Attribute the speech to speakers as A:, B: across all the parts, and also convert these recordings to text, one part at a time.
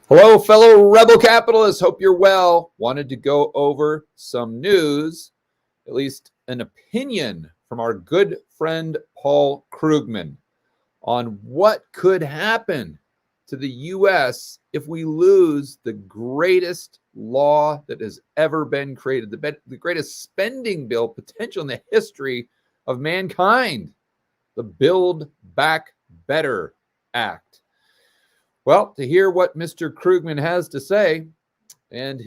A: Hello, fellow rebel capitalists. Hope you're well. Wanted to go over some news, at least an opinion from our good friend Paul Krugman on what could happen to the U.S. if we lose the greatest law that has ever been created, the greatest spending bill potential in the history of mankind, the Build Back Better Act. Well, to hear what Mr. Krugman has to say and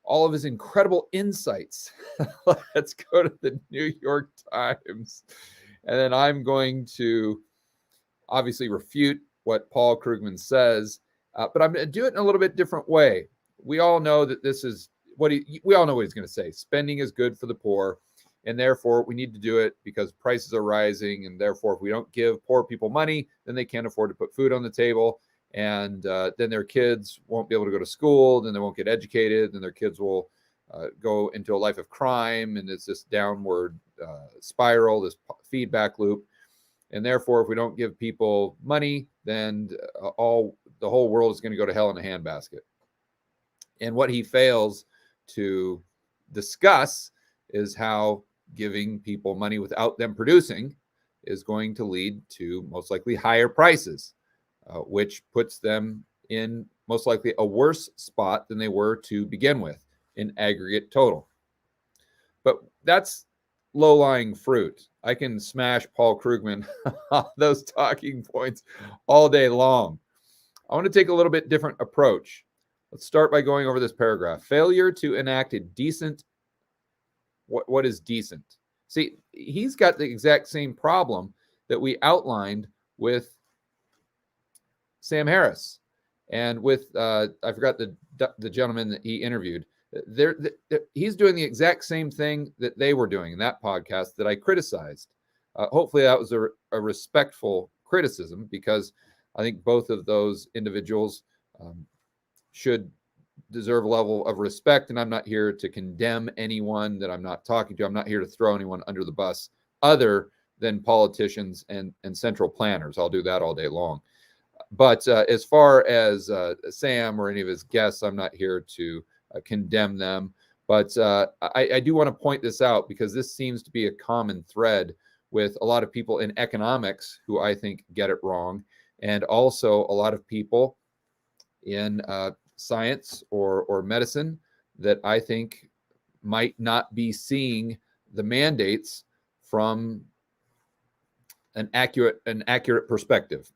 A: all of his incredible insights, let's go to the New York Times. And then I'm going to obviously refute what Paul Krugman says, but I'm going to do it in a little bit different way. We all know that this is we all know what he's going to say. Spending is good for the poor, and therefore we need to do it because prices are rising, and therefore if we don't give poor people money, then they can't afford to put food on the table, and then their kids won't be able to go to school, then they won't get educated, then their kids will go into a life of crime, and it's this downward spiral, this feedback loop. And therefore, if we don't give people money, then the whole world is going to go to hell in a handbasket. And what he fails to discuss is how giving people money without them producing is going to lead to most likely higher prices, which puts them in most likely a worse spot than they were to begin with in aggregate total. But that's low-lying fruit. I can smash Paul Krugman on those talking points all day long. I want to take a little bit different approach. Let's start by going over this paragraph. Failure to enact a decent. What is decent? See, he's got the exact same problem that we outlined with Sam Harris and with I forgot the gentleman that he interviewed. He's doing the exact same thing that they were doing in that podcast that I criticized. Hopefully that was a respectful criticism, because I think both of those individuals should deserve a level of respect. And I'm not here to condemn anyone that I'm not talking to. I'm not here to throw anyone under the bus other than politicians and central planners. I'll do that all day long. But as far as Sam or any of his guests, I'm not here to condemn them. But I do want to point this out, because this seems to be a common thread with a lot of people in economics who I think get it wrong, and also a lot of people in science or medicine that I think might not be seeing the mandates from an accurate perspective.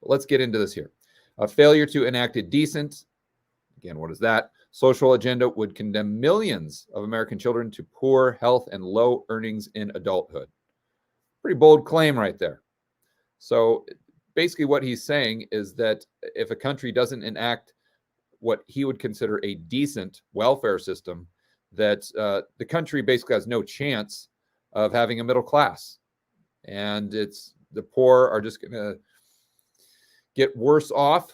A: Let's get into this here. A failure to enact a decent, again, what is that? Social agenda would condemn millions of American children to poor health and low earnings in adulthood. Pretty bold claim right there. So basically what he's saying is that if a country doesn't enact what he would consider a decent welfare system, that the country basically has no chance of having a middle class. And the poor are just going to get worse off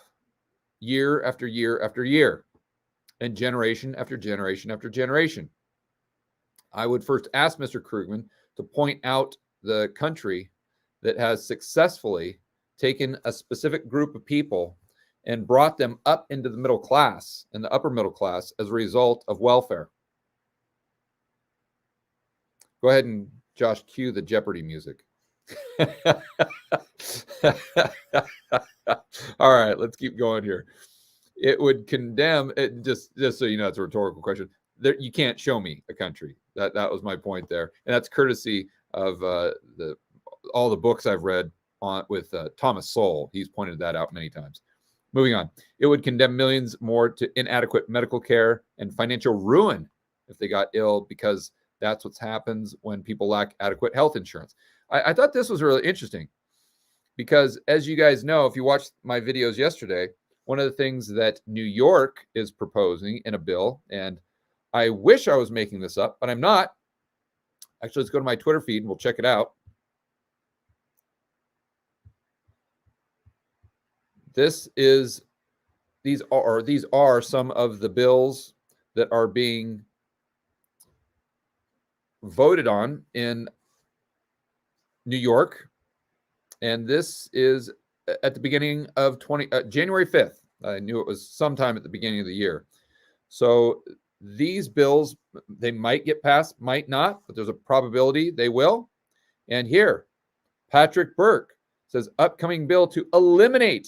A: year after year after year, and generation after generation after generation. I would first ask Mr. Krugman to point out the country that has successfully taken a specific group of people and brought them up into the middle class and the upper middle class as a result of welfare. Go ahead and, Josh, cue the Jeopardy music. All right, let's keep going here. It would condemn it, just so you know, it's a rhetorical question. You can't show me a country. That was my point there, and that's courtesy of all the books I've read with Thomas Sowell. He's pointed that out many times. Moving on, it would condemn millions more to inadequate medical care and financial ruin if they got ill, because that's what happens when people lack adequate health insurance. I thought this was really interesting, because as you guys know, if you watched my videos yesterday, one of the things that New York is proposing in a bill, and I wish I was making this up, but I'm not. Actually, let's go to my Twitter feed and we'll check it out. These are some of the bills that are being voted on in New York, and this is at the beginning of January 5th. I knew it was sometime at the beginning of the year. So these bills, they might get passed, might not, but there's a probability they will. And here, Patrick Burke says upcoming bill to eliminate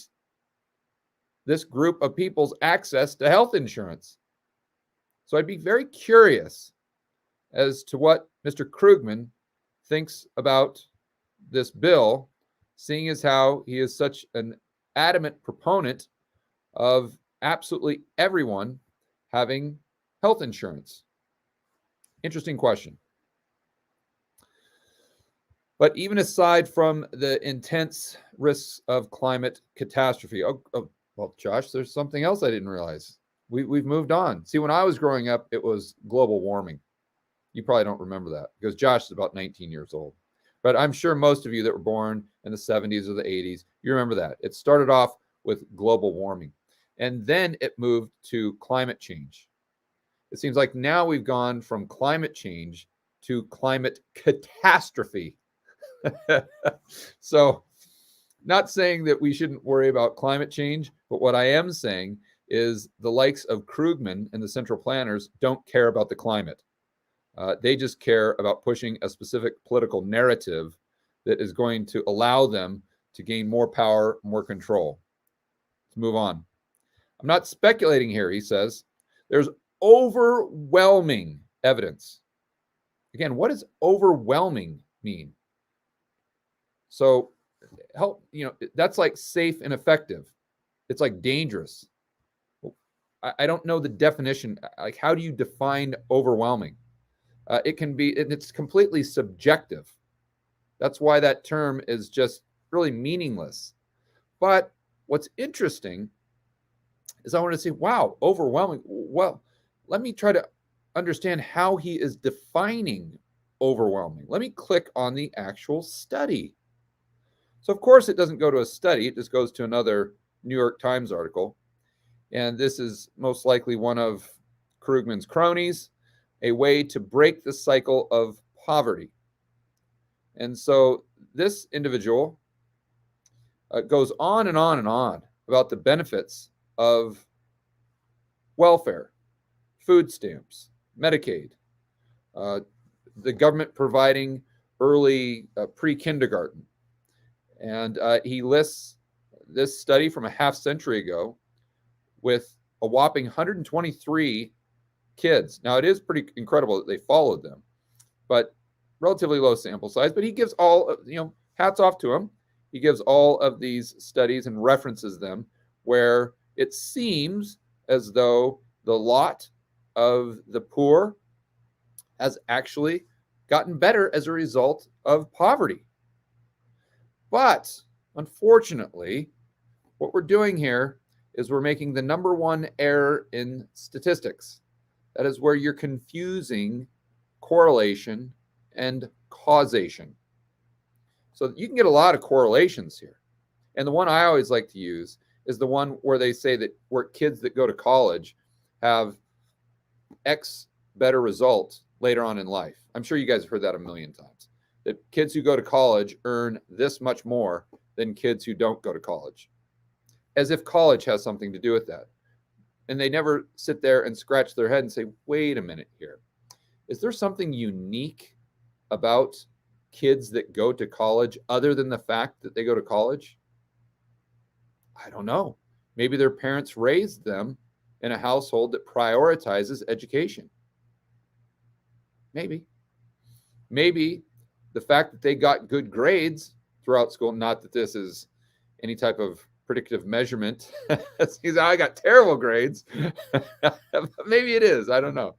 A: this group of people's access to health insurance. So I'd be very curious as to what Mr. Krugman thinks about this bill, seeing as how he is such an adamant proponent of absolutely everyone having health insurance. Interesting question. But even aside from the intense risks of climate catastrophe, well, Josh, there's something else I didn't realize. We've moved on. See, when I was growing up, it was global warming. You probably don't remember that because Josh is about 19 years old. But I'm sure most of you that were born in the 70s or the 80s, you remember that. It started off with global warming, and then it moved to climate change. It seems like now we've gone from climate change to climate catastrophe. So, not saying that we shouldn't worry about climate change, but what I am saying is the likes of Krugman and the central planners don't care about the climate. They just care about pushing a specific political narrative that is going to allow them to gain more power, more control. Let's move on. I'm not speculating here, he says. There's overwhelming evidence. Again, what does overwhelming mean? So that's like safe and effective. It's like dangerous. I don't know the definition. Like, how do you define overwhelming? It can be, and it's completely subjective. That's why that term is just really meaningless. But what's interesting is I want to say, wow, overwhelming. Well, let me try to understand how he is defining overwhelming. Let me click on the actual study. So, of course, it doesn't go to a study. It just goes to another New York Times article. And this is most likely one of Krugman's cronies, a way to break the cycle of poverty. And so this individual goes on and on and on about the benefits of welfare, food stamps, Medicaid, the government providing early pre-kindergarten. And he lists this study from a half century ago with a whopping 123 kids. Now, it is pretty incredible that they followed them, but relatively low sample size. But he gives all, hats off to him. He gives all of these studies and references them where it seems as though the lot of the poor has actually gotten better as a result of poverty. But unfortunately, what we're doing here is we're making the number one error in statistics. That is where you're confusing correlation and causation. So you can get a lot of correlations here. And the one I always like to use is the one where they say that where kids that go to college have X better results later on in life. I'm sure you guys have heard that a million times. That kids who go to college earn this much more than kids who don't go to college. As if college has something to do with that. And they never sit there and scratch their head and say, wait a minute here. Is there something unique about kids that go to college other than the fact that they go to college? I don't know. Maybe their parents raised them in a household that prioritizes education. Maybe. Maybe the fact that they got good grades throughout school, not that this is any type of predictive measurement. I got terrible grades. Maybe it is. I don't know.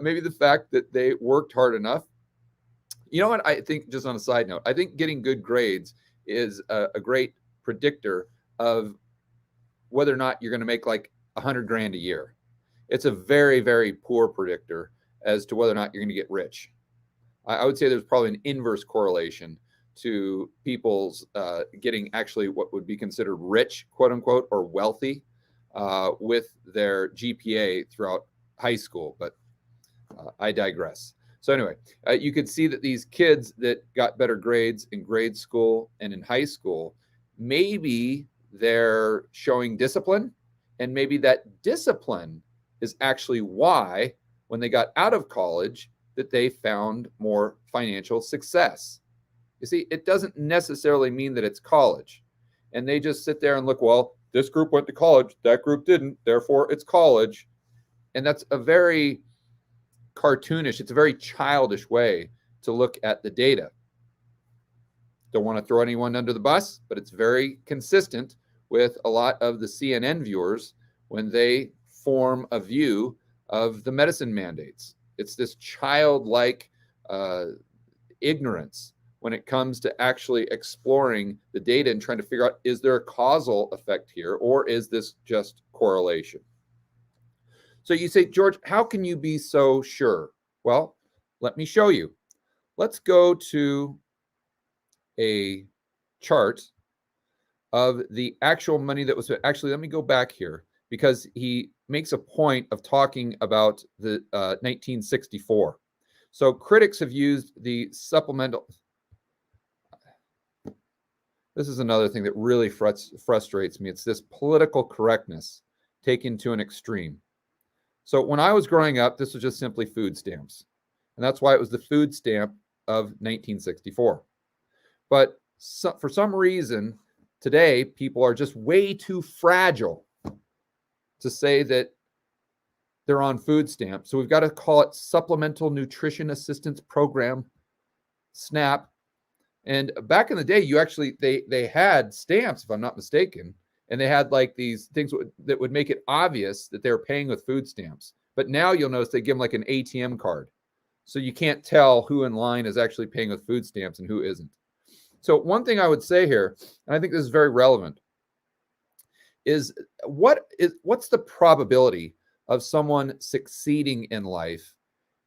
A: Maybe the fact that they worked hard enough. You know what? I think, just on a side note, I think getting good grades is a great predictor of whether or not you're going to make like $100,000 a year. It's a very, very poor predictor as to whether or not you're going to get rich. I would say there's probably an inverse correlation to people's getting actually what would be considered rich, quote unquote, or wealthy with their GPA throughout high school. But I digress. So anyway, you could see that these kids that got better grades in grade school and in high school, maybe they're showing discipline. And maybe that discipline is actually why, when they got out of college, that they found more financial success. You see, it doesn't necessarily mean that it's college. And they just sit there and look, well, this group went to college, that group didn't, therefore it's college. And that's a very cartoonish, it's a very childish way to look at the data. Don't want to throw anyone under the bus, but it's very consistent with a lot of the CNN viewers when they form a view of the medicine mandates. It's this childlike ignorance when it comes to actually exploring the data and trying to figure out, is there a causal effect here, or is this just correlation? So you say, George, how can you be so sure? Well, let me show you. Let's go to a chart of the actual money that was actually, let me go back here, because he makes a point of talking about the 1964. So critics have used the supplemental. This is another thing that really frustrates me. It's this political correctness taken to an extreme. So when I was growing up, this was just simply food stamps. And that's why it was the food stamp of 1964. But for some reason, today, people are just way too fragile to say that they're on food stamps. So we've got to call it Supplemental Nutrition Assistance Program, SNAP. And back in the day, they had stamps, if I'm not mistaken, and they had like these things that would make it obvious that they were paying with food stamps. But now you'll notice they give them like an ATM card. So you can't tell who in line is actually paying with food stamps and who isn't. So one thing I would say here, and I think this is very relevant, is what's the probability of someone succeeding in life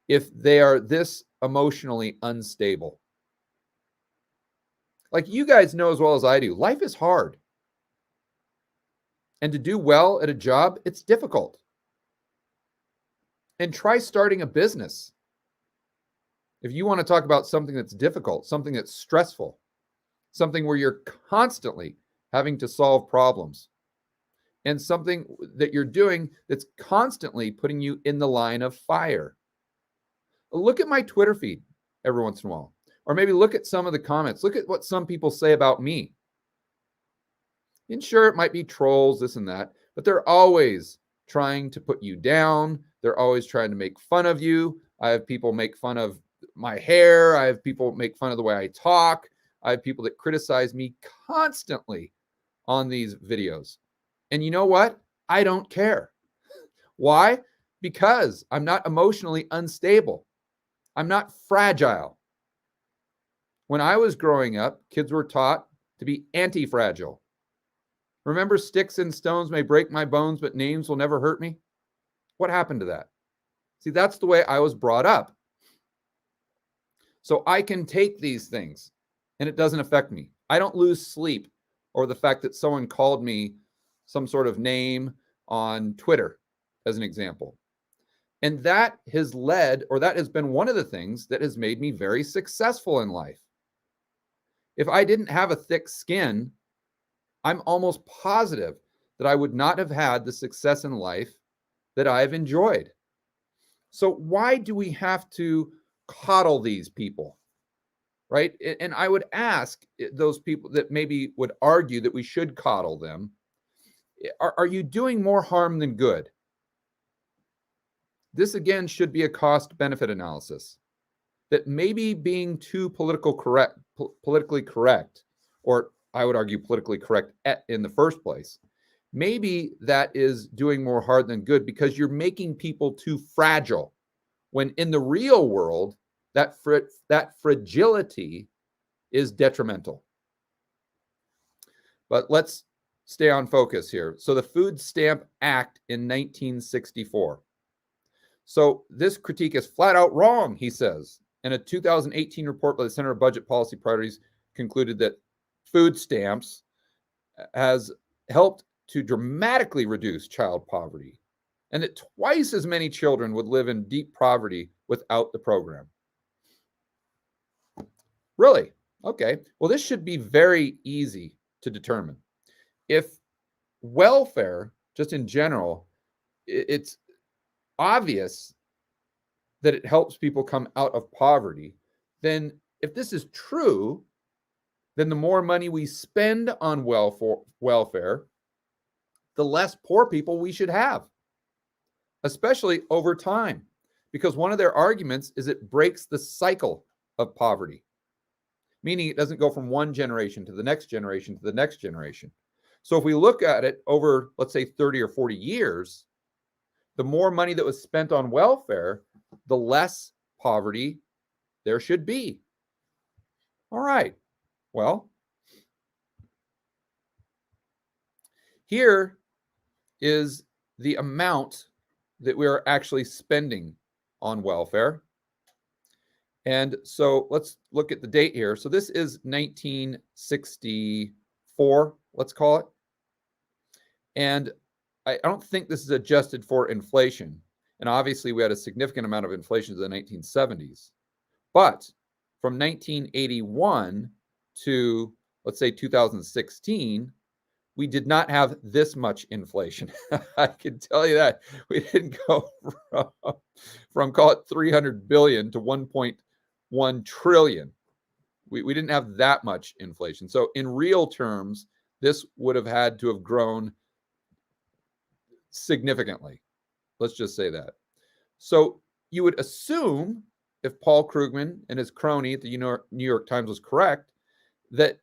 A: if they are this emotionally unstable? Like you guys know as well as I do, life is hard. And to do well at a job, it's difficult. And try starting a business. If you want to talk about something that's difficult, something that's stressful, something where you're constantly having to solve problems, and something that you're doing that's constantly putting you in the line of fire. Look at my Twitter feed every once in a while, or maybe look at some of the comments. Look at what some people say about me. And sure, it might be trolls, this and that, but they're always trying to put you down. They're always trying to make fun of you. I have people make fun of my hair. I have people make fun of the way I talk. I have people that criticize me constantly on these videos. And you know what? I don't care. Why? Because I'm not emotionally unstable. I'm not fragile. When I was growing up, kids were taught to be anti-fragile. Remember, sticks and stones may break my bones, but names will never hurt me? What happened to that? See, that's the way I was brought up. So I can take these things and it doesn't affect me. I don't lose sleep over the fact that someone called me some sort of name on Twitter, as an example. And that has been one of the things that has made me very successful in life. If I didn't have a thick skin, I'm almost positive that I would not have had the success in life that I've enjoyed. So why do we have to coddle these people, right? And I would ask those people that maybe would argue that we should coddle them, are you doing more harm than good? This, again, should be a cost-benefit analysis. That maybe being too politically correct, or I would argue politically correct in the first place, maybe that is doing more harm than good because you're making people too fragile, when in the real world, that fragility is detrimental. But let's stay on focus here. So the Food Stamp Act in 1964. So this critique is flat out wrong, he says. And a 2018 report by the Center for Budget Policy Priorities concluded that food stamps has helped to dramatically reduce child poverty, and that twice as many children would live in deep poverty without the program. Really? Okay. Well, this should be very easy to determine. If welfare just in general, it's obvious that it helps people come out of poverty, then if this is true, then the more money we spend on welfare, the less poor people we should have, especially over time. Because one of their arguments is it breaks the cycle of poverty, meaning it doesn't go from one generation to the next generation to the next generation. So if we look at it over, let's say, 30 or 40 years, the more money that was spent on welfare, the less poverty there should be. All right. Well, here is the amount that we are actually spending on welfare. And so let's look at the date here. So this is 1964, let's call it. And I don't think this is adjusted for inflation. And obviously we had a significant amount of inflation in the 1970s. But from 1981 to, let's say, 2016, we did not have this much inflation. I can tell you that. We didn't go from call it 300 billion to 1.1 trillion. We didn't have that much inflation. So in real terms, this would have had to have grown significantly. Let's just say that. So you would assume, if Paul Krugman and his crony at the New York Times was correct, that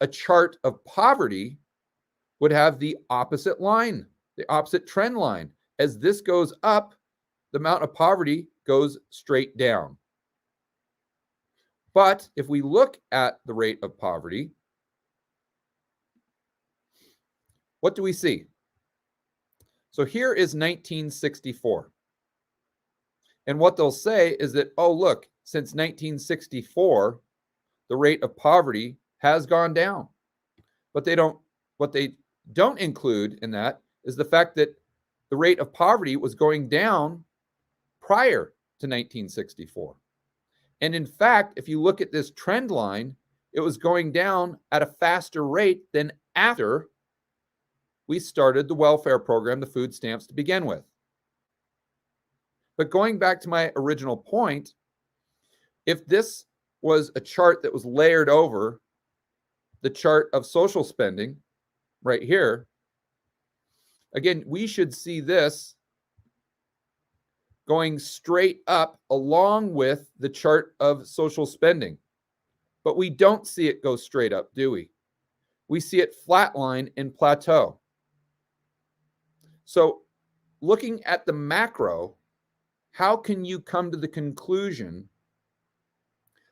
A: a chart of poverty would have the opposite line, the opposite trend line. As this goes up, the amount of poverty goes straight down. But if we look at the rate of poverty, what do we see? So here is 1964. And what they'll say is that, oh, look, since 1964, the rate of poverty has gone down. But what they don't include in that is the fact that the rate of poverty was going down prior to 1964. And in fact, if you look at this trend line, it was going down at a faster rate than after we started the welfare program, the food stamps, to begin with. But going back to my original point, if this was a chart that was layered over the chart of social spending right here, again, we should see this going straight up along with the chart of social spending. But we don't see it go straight up, do we? We see it flatline and plateau. So looking at the macro, how can you come to the conclusion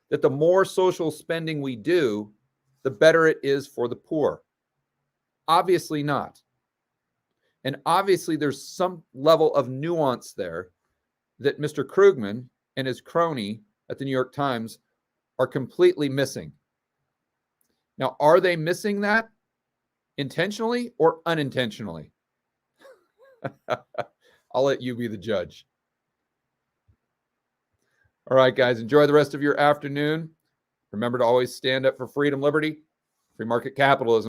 A: that the more social spending we do, the better it is for the poor? Obviously not. And obviously there's some level of nuance there that Mr. Krugman and his crony at the New York Times are completely missing. Now, are they missing that intentionally or unintentionally? I'll let you be the judge. All right, guys, enjoy the rest of your afternoon. Remember to always stand up for freedom, liberty, free market capitalism.